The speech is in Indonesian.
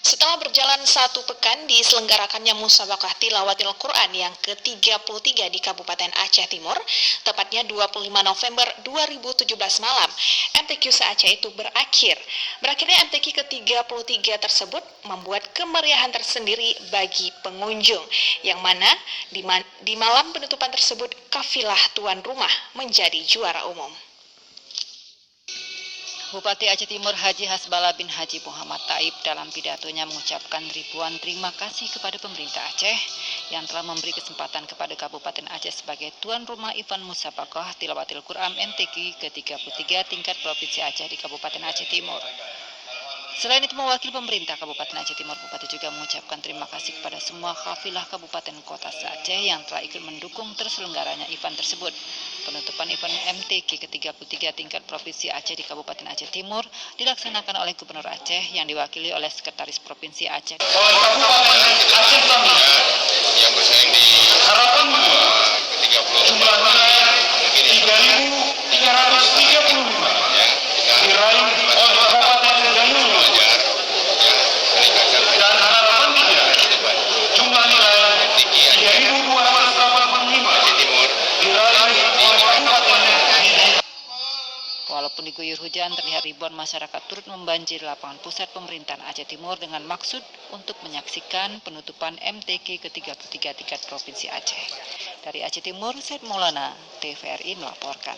Setelah berjalan satu pekan diselenggarakannya Musabaqah Tilawatil Quran yang ke-33 di Kabupaten Aceh Timur, tepatnya 25 November 2017 malam, MTQ se-Aceh itu berakhir. Berakhirnya MTQ ke-33 tersebut membuat kemeriahan tersendiri bagi pengunjung, yang mana di malam penutupan tersebut kafilah tuan rumah menjadi juara umum. Bupati Aceh Timur Haji Hasbala bin Haji Muhammad Taib dalam pidatonya mengucapkan ribuan terima kasih kepada pemerintah Aceh yang telah memberi kesempatan kepada Kabupaten Aceh sebagai tuan rumah event Musabaqah Tilawatil Quran MTQ ke-33 tingkat Provinsi Aceh di Kabupaten Aceh Timur. Selain itu mewakili pemerintah Kabupaten Aceh Timur, Bupati juga mengucapkan terima kasih kepada semua kafilah kabupaten kota se-Aceh yang telah ikut mendukung terselenggaranya event tersebut. Penutupan event MTQ ke-33 tingkat Provinsi Aceh di Kabupaten Aceh Timur dilaksanakan oleh Gubernur Aceh yang diwakili oleh Sekretaris Provinsi Aceh. Yang bersaing di harapan ke-30 jumlahnya 3.335 ya, diraih oleh Kabupaten Danul wajar ya, meningkatkan dan harapan jumlah nilai 3.285 Aceh Timur diraih oleh Kabupaten Gidi. Walaupun diguyur hujan, terlihat ribuan masyarakat turut membanjiri lapangan pusat pemerintahan Aceh Timur dengan maksud untuk menyaksikan penutupan MTQ ke-33 tingkat Provinsi Aceh. Dari Aceh Timur, Said Maulana, TVRI melaporkan.